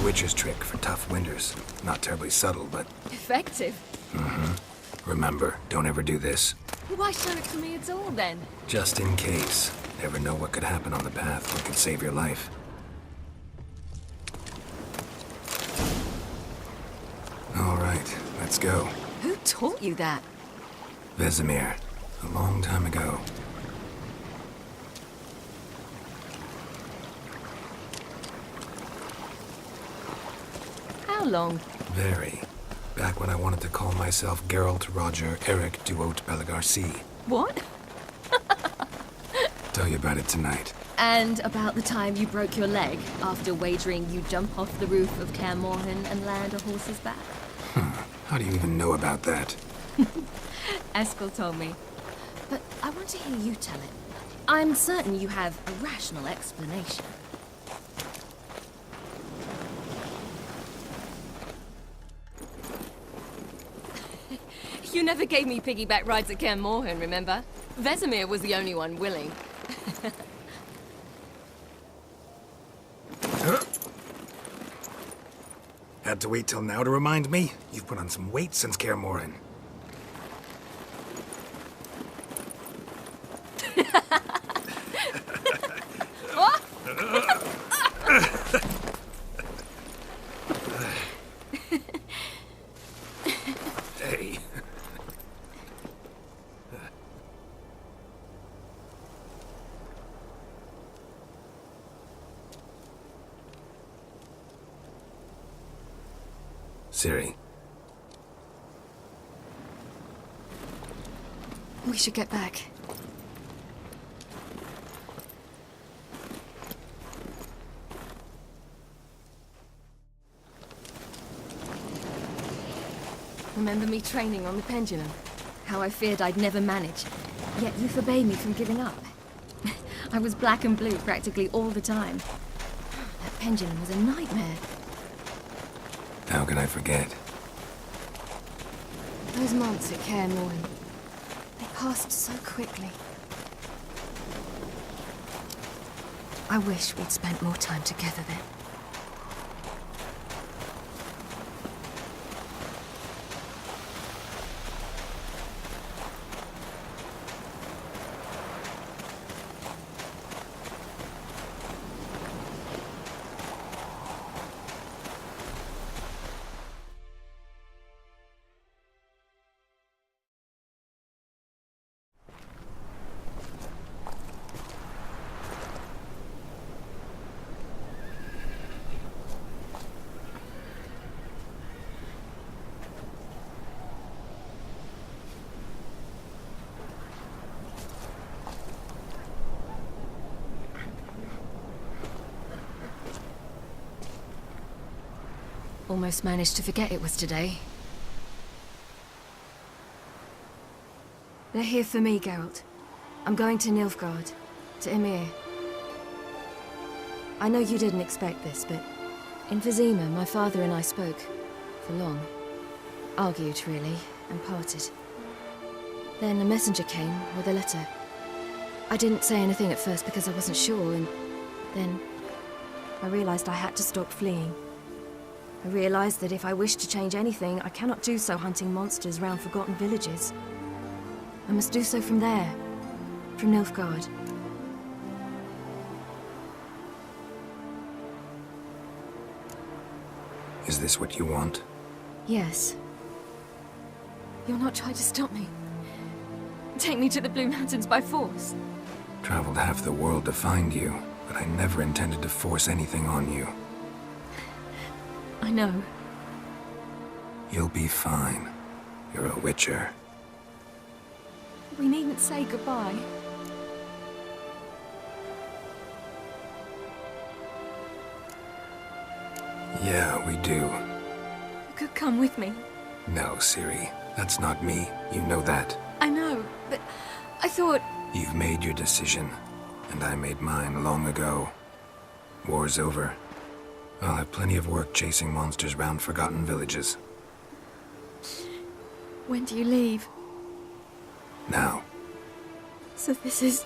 witcher's trick for tough winters. Not terribly subtle, but... Effective? Remember, don't ever do this. Why show it to me at all, then? Just in case. Never know what could happen on the path, what could save your life. All right, let's go. Who taught you that? Vesemir, a long time ago. How long? Very. Back when I wanted to call myself Geralt Roger Eric Duot Belagarcy. What? Tell you about it tonight. And about the time you broke your leg after wagering you jump off the roof of Kaer Morhen and land a horse's back? How do you even know about that? Eskel told me. But I want to hear you tell it. I'm certain you have a rational explanation. You never gave me piggyback rides at Kaer Morhen, remember? Vesemir was the only one willing. Had to wait till now to remind me? You've put on some weight since Kaer Morhen. Hey. Ciri. We should get back. Remember me training on the pendulum? How I feared I'd never manage. Yet you forbade me from giving up. I was black and blue practically all the time. That pendulum was a nightmare. How can I forget? Those months at Kaer Morhen, they passed so quickly. I wish we'd spent more time together then. Almost managed to forget it was today. They're here for me, Geralt. I'm going to Nilfgaard, to Emir. I know you didn't expect this, but in Vizima, my father and I spoke for long. Argued, really, and parted. Then a messenger came with a letter. I didn't say anything at first because I wasn't sure, and then I realized I had to stop fleeing. I realized that if I wish to change anything, I cannot do so hunting monsters round forgotten villages. I must do so from there, from Nilfgaard. Is this what you want? Yes. You'll not try to stop me. Take me to the Blue Mountains by force. Traveled half the world to find you, but I never intended to force anything on you. I know. You'll be fine. You're a witcher. We needn't say goodbye. Yeah, we do. You could come with me. No, Ciri. That's not me. You know that. I know, but I thought... You've made your decision, and I made mine long ago. War's over. I'll have plenty of work chasing monsters round forgotten villages. When do you leave? Now. So this is...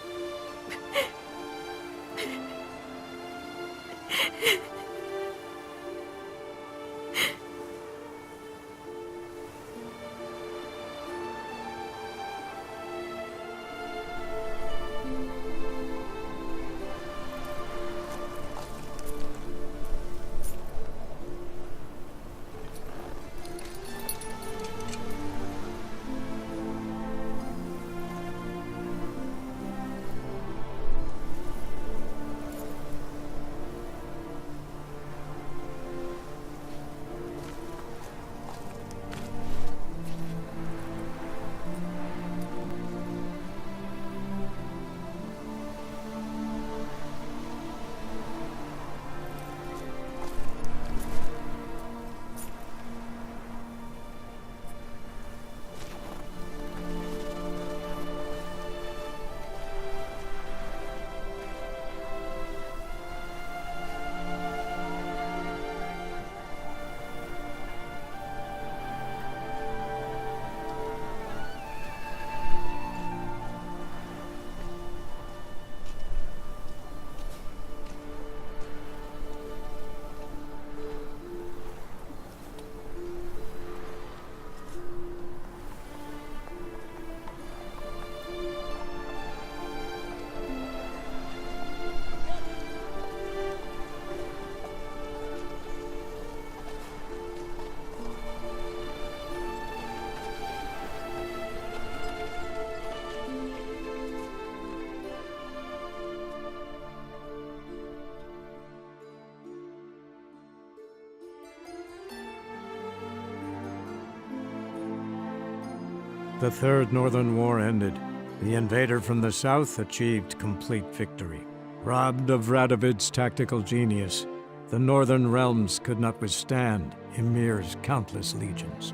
The Third Northern War ended. The invader from the south achieved complete victory. Robbed of Radovid's tactical genius, the northern realms could not withstand Ymir's countless legions.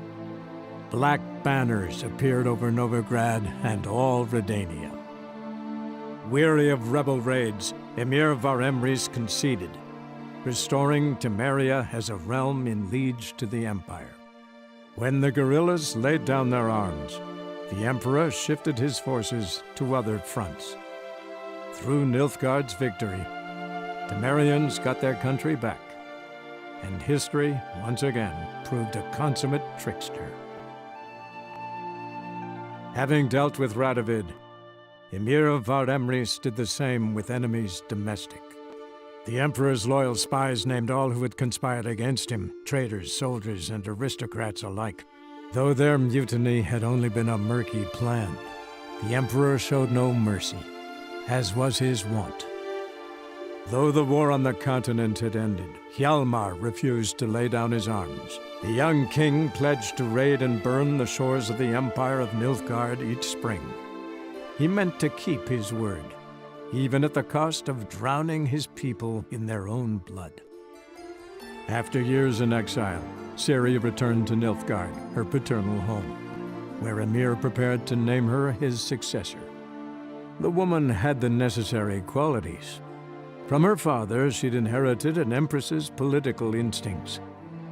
Black banners appeared over Novigrad and all Redania. Weary of rebel raids, Ymir Varemres conceded, restoring Temeria as a realm in liege to the Empire. When the guerrillas laid down their arms, the Emperor shifted his forces to other fronts. Through Nilfgaard's victory, Temerians got their country back, and history once again proved a consummate trickster. Having dealt with Radovid, Ymir of Varemres did the same with enemies domestic. The Emperor's loyal spies named all who had conspired against him, traitors, soldiers, and aristocrats alike. Though their mutiny had only been a murky plan, the Emperor showed no mercy, as was his wont. Though the war on the continent had ended, Hjalmar refused to lay down his arms. The young king pledged to raid and burn the shores of the Empire of Nilfgaard each spring. He meant to keep his word, even at the cost of drowning his people in their own blood. After years in exile, Ciri returned to Nilfgaard, her paternal home, where Ymir prepared to name her his successor. The woman had the necessary qualities. From her father, she'd inherited an empress's political instincts.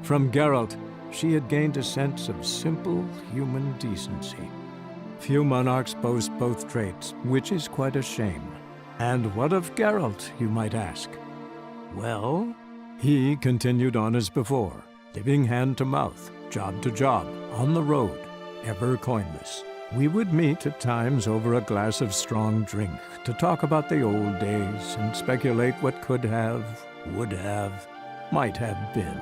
From Geralt, she had gained a sense of simple human decency. Few monarchs boast both traits, which is quite a shame. And what of Geralt, you might ask? Well, he continued on as before, living hand to mouth, job to job, on the road, ever coinless. We would meet at times over a glass of strong drink to talk about the old days and speculate what could have, would have, might have been.